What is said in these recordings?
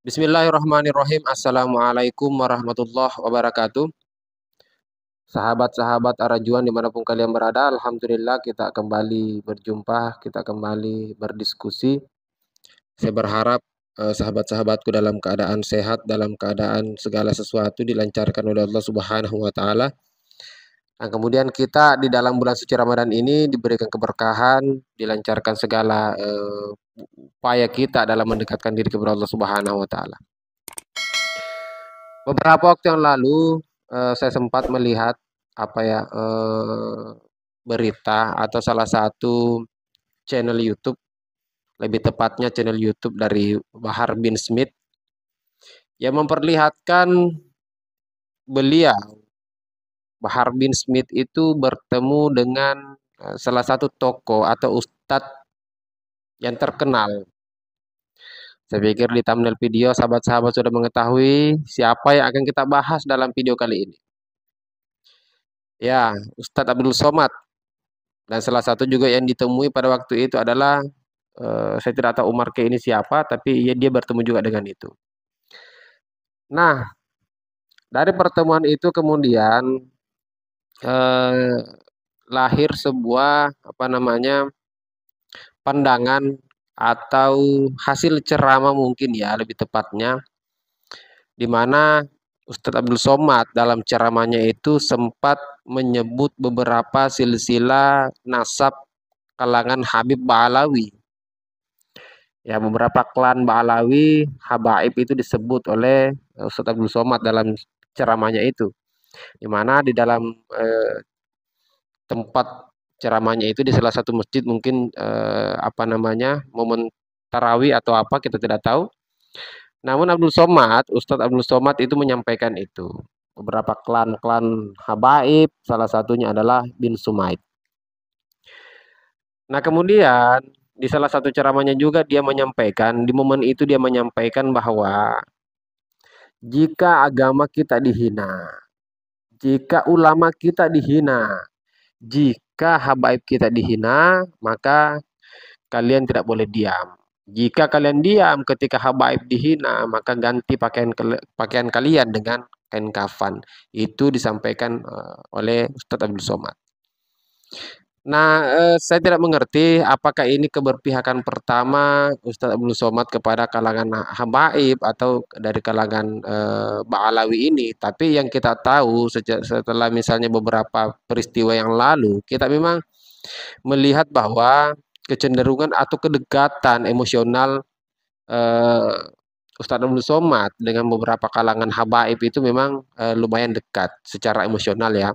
Bismillahirrahmanirrahim. Assalamualaikum warahmatullahi wabarakatuh. Sahabat-sahabat Arajuan dimanapun kalian berada, Alhamdulillah kita kembali berjumpa, kita kembali berdiskusi. Saya berharap sahabat-sahabatku dalam keadaan sehat, dalam keadaan segala sesuatu dilancarkan oleh Allah Subhanahu wa Ta'ala. Dan kemudian kita di dalam bulan suci Ramadan ini diberikan keberkahan, dilancarkan segala upaya kita dalam mendekatkan diri kepada Allah Subhanahu wa Ta'ala. Beberapa waktu yang lalu saya sempat melihat berita atau salah satu channel YouTube, lebih tepatnya channel YouTube dari Bahar bin Smith, yang memperlihatkan Bahar bin Smith itu bertemu dengan salah satu tokoh atau ustadz yang terkenal. Saya pikir di thumbnail video sahabat-sahabat sudah mengetahui siapa yang akan kita bahas dalam video kali ini. Ya, Ustadz Abdul Somad. Dan salah satu juga yang ditemui pada waktu itu adalah, saya tidak tahu Umar K ini siapa, tapi dia bertemu juga dengan itu. Nah, dari pertemuan itu kemudian lahir sebuah pandangan atau hasil ceramah mungkin ya lebih tepatnya, di mana Ustadz Abdul Somad dalam ceramahnya itu sempat menyebut beberapa silsilah nasab kalangan Habib Ba'alawi. Ya, beberapa klan Ba'alawi, Habaib itu disebut oleh Ustadz Abdul Somad dalam ceramahnya itu. Di mana di dalam tempat ceramahnya itu di salah satu masjid mungkin momen tarawih atau apa kita tidak tahu. Namun Ustadz Abdul Somad itu menyampaikan itu. Beberapa klan-klan Habaib, salah satunya adalah bin Sumaid. Nah, kemudian di salah satu ceramahnya juga di momen itu dia menyampaikan bahwa jika agama kita dihina, jika ulama kita dihina, jika habaib kita dihina, maka kalian tidak boleh diam. Jika kalian diam ketika habaib dihina, maka ganti pakaian kalian dengan kain kafan. Itu disampaikan oleh Ustadz Abdul Somad. Nah, saya tidak mengerti apakah ini keberpihakan pertama Ustadz Abdul Somad kepada kalangan habaib atau dari kalangan Ba'alawi ini. Tapi yang kita tahu setelah misalnya beberapa peristiwa yang lalu, kita memang melihat bahwa kecenderungan atau kedekatan emosional Ustadz Abdul Somad dengan beberapa kalangan habaib itu memang lumayan dekat secara emosional ya.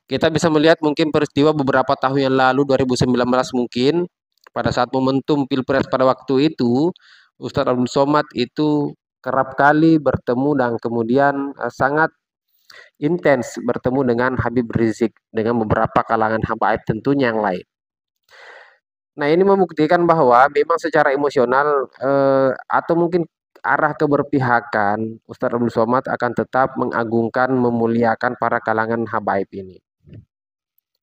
Kita bisa melihat mungkin peristiwa beberapa tahun yang lalu 2019 mungkin pada saat momentum Pilpres pada waktu itu Ustadz Abdul Somad itu kerap kali bertemu dan kemudian sangat intens bertemu dengan Habib Rizik dengan beberapa kalangan habaib tentunya yang lain. Nah, ini membuktikan bahwa memang secara emosional atau mungkin arah keberpihakan Ustadz Abdul Somad akan tetap mengagungkan, memuliakan para kalangan habaib ini.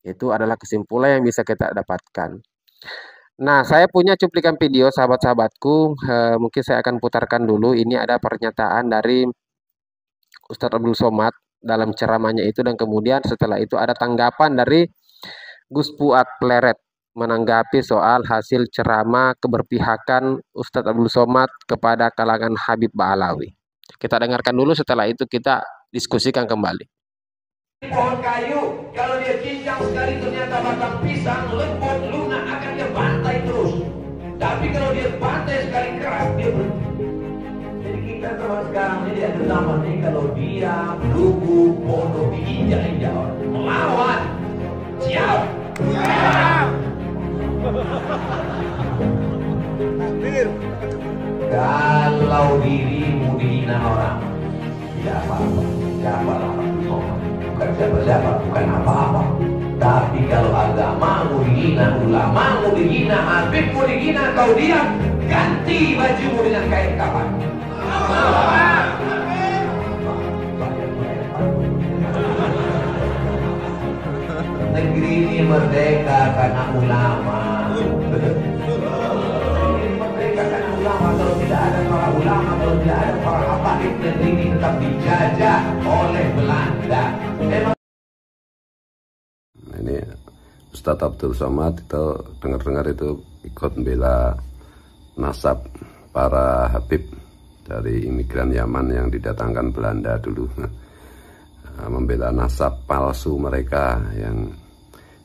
Itu adalah kesimpulan yang bisa kita dapatkan. Nah, saya punya cuplikan video sahabat-sahabatku, mungkin saya akan putarkan dulu. Ini ada pernyataan dari Ustadz Abdul Somad dalam ceramahnya itu, dan kemudian setelah itu ada tanggapan dari Gus Fuad Pleret menanggapi soal hasil ceramah keberpihakan Ustadz Abdul Somad kepada kalangan Habib Ba'alawi. Kita dengarkan dulu, setelah itu kita diskusikan kembali. Pohon kayu, kalau dia cincang sekali ternyata batang pisang lembut lunak akan dia bantai terus. Tapi kalau dia bantai sekali keras dia berhenti. Jadi kita sama sekarang ini ada zaman nih, kalau dia lugu bodoh diinjak-injak melawan, siap. Kalau dirimu dihina orang, tidak apa-apa, siapalah bukan siapa-siapa, bukan apa-apa. Tapi kalau agamamu dihina, ulamamu dihina, habibmu dihina, kau diam, ganti bajumu dengan kain kafan. Negeri ini merdeka karena ulama. Merdeka karena ulama. Kalau tidak ada para ulama, tempat dijajah oleh Belanda. Memang ini Ustadz Abdul Somad itu dengar-dengar itu ikut membela nasab para Habib dari imigran Yaman yang didatangkan Belanda dulu, membela nasab palsu mereka yang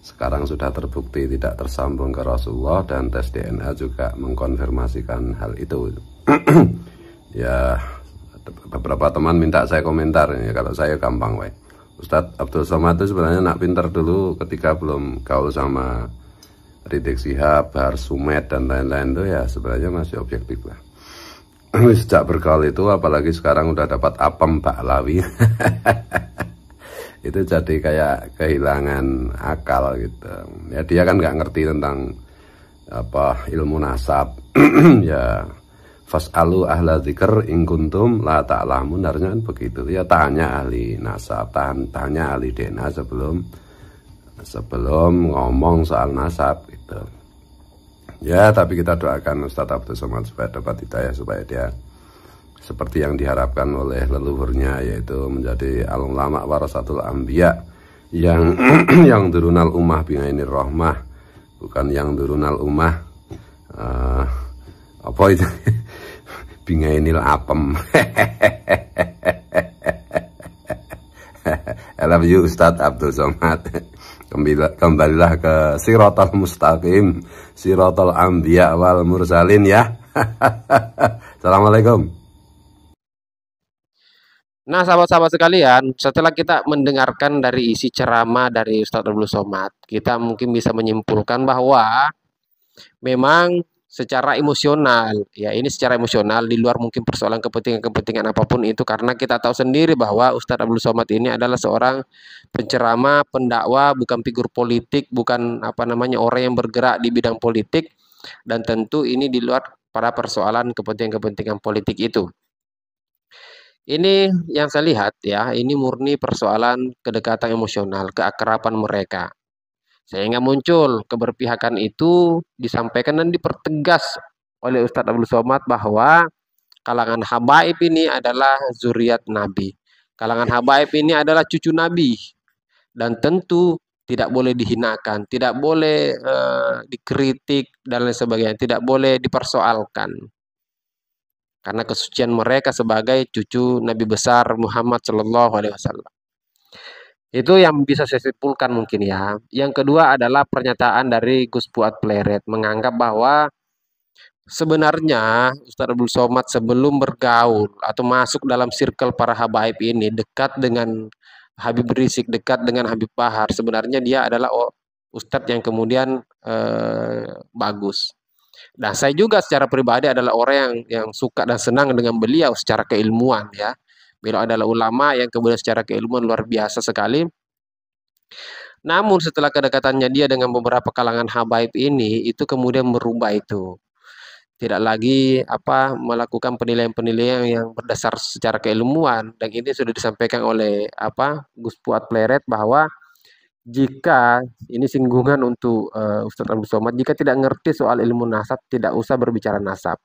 sekarang sudah terbukti tidak tersambung ke Rasulullah, dan tes DNA juga mengkonfirmasikan hal itu. Ya, beberapa teman minta saya komentar, ya kalau saya gampang, weh. Ustadz Abdul Somad itu sebenarnya nak pinter dulu ketika belum gaul sama Rizik Syihab, Bahar Sumed dan lain-lain, itu ya sebenarnya masih objektif lah. Sejak bergaul itu, apalagi sekarang udah dapat apem Baklawi, itu jadi kayak kehilangan akal gitu. Ya dia kan nggak ngerti tentang apa ilmu nasab. Ya fas'alu ahla dzikr in kuntum la ta'lamun, harusnya kan begitu. Ya tanya ahli nasab, tanya ahli DNA sebelum ngomong soal nasab gitu. Ya, tapi kita doakan Ustadz Abdul Somad supaya dapat hidayah, supaya dia seperti yang diharapkan oleh leluhurnya, yaitu menjadi al-ulama warasatul anbiya, yang yang durunal ummah bingainir rahmah, bukan yang durunal ummah apa itu bingainil apem. I love you Ustadz Abdul Somad. Kembalilah ke Siratal Mustaqim, Siratal Anbiya wal Mursalin ya. Assalamualaikum. Nah, sahabat-sahabat sekalian, setelah kita mendengarkan dari isi ceramah dari Ustadz Abdul Somad, kita mungkin bisa menyimpulkan bahwa memang secara emosional, ya ini secara emosional, di luar mungkin persoalan kepentingan-kepentingan apapun itu, karena kita tahu sendiri bahwa Ustadz Abdul Somad ini adalah seorang penceramah, pendakwah, bukan figur politik, bukan orang yang bergerak di bidang politik, dan tentu ini di luar pada persoalan kepentingan-kepentingan politik itu. Ini yang saya lihat ya, ini murni persoalan kedekatan emosional, keakraban mereka. Sehingga muncul keberpihakan itu disampaikan dan dipertegas oleh Ustadz Abdul Somad bahwa kalangan habaib ini adalah zuriat Nabi. Kalangan habaib ini adalah cucu Nabi. Dan tentu tidak boleh dihinakan, tidak boleh dikritik dan lain sebagainya, tidak boleh dipersoalkan. Karena kesucian mereka sebagai cucu Nabi besar Muhammad SAW. Itu yang bisa saya simpulkan mungkin ya. Yang kedua adalah pernyataan dari Gus Fuad Pleret menganggap bahwa sebenarnya Ustadz Abdul Somad sebelum bergaul atau masuk dalam circle para habaib ini, dekat dengan Habib Rizik, dekat dengan Habib Bahar, sebenarnya dia adalah Ustadz yang kemudian bagus. Nah, saya juga secara pribadi adalah orang yang suka dan senang dengan beliau secara keilmuan ya. Beliau adalah ulama yang kemudian secara keilmuan luar biasa sekali. Namun setelah kedekatannya dia dengan beberapa kalangan habaib ini, itu kemudian merubah itu. Tidak lagi melakukan penilaian-penilaian yang berdasar secara keilmuan, dan ini sudah disampaikan oleh Gus Fuad Pleret bahwa jika ini singgungan untuk Ustadz Abdul Somad, jika tidak ngerti soal ilmu nasab, tidak usah berbicara nasab.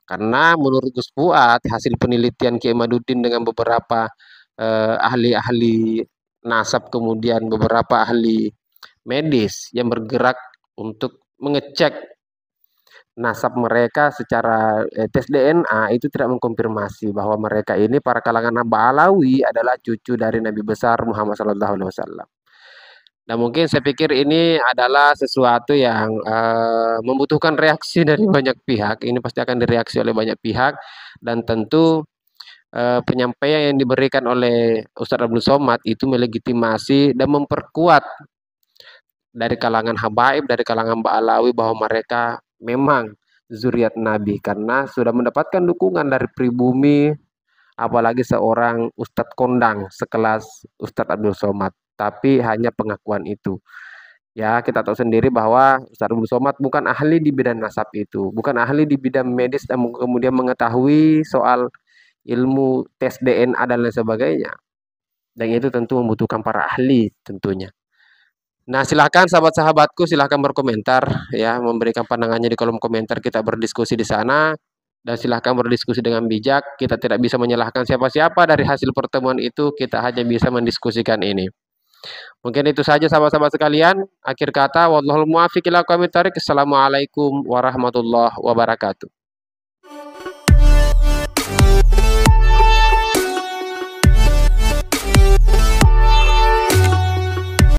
Karena menurut Gus Fuad, hasil penelitian Kiai Maduddin dengan beberapa ahli-ahli nasab, kemudian beberapa ahli medis yang bergerak untuk mengecek nasab mereka secara tes DNA, itu tidak mengkonfirmasi bahwa mereka ini para kalangan Ba'alawi adalah cucu dari Nabi besar Muhammad SAW. Dan mungkin saya pikir ini adalah sesuatu yang membutuhkan reaksi dari banyak pihak. Ini pasti akan direaksi oleh banyak pihak, dan tentu penyampaian yang diberikan oleh Ustadz Abdul Somad itu melegitimasi dan memperkuat dari kalangan habaib, dari kalangan Ba'alawi, bahwa mereka memang zuriat Nabi, karena sudah mendapatkan dukungan dari pribumi, apalagi seorang Ustadz kondang sekelas Ustadz Abdul Somad. Tapi hanya pengakuan itu. Ya, kita tahu sendiri bahwa Ustadz Abdul Somad bukan ahli di bidang nasab itu, bukan ahli di bidang medis dan kemudian mengetahui soal ilmu tes DNA dan lain sebagainya. Dan itu tentu membutuhkan para ahli tentunya. Nah, silahkan sahabat-sahabatku, silahkan berkomentar ya, memberikan pandangannya di kolom komentar, kita berdiskusi di sana. dan silahkan berdiskusi dengan bijak. Kita tidak bisa menyalahkan siapa-siapa dari hasil pertemuan itu, kita hanya bisa mendiskusikan ini. Mungkin itu saja sahabat-sahabat sekalian. Akhir kata, wallahul muwaffiq ila aqwamit thoriq. Assalamualaikum warahmatullahi wabarakatuh.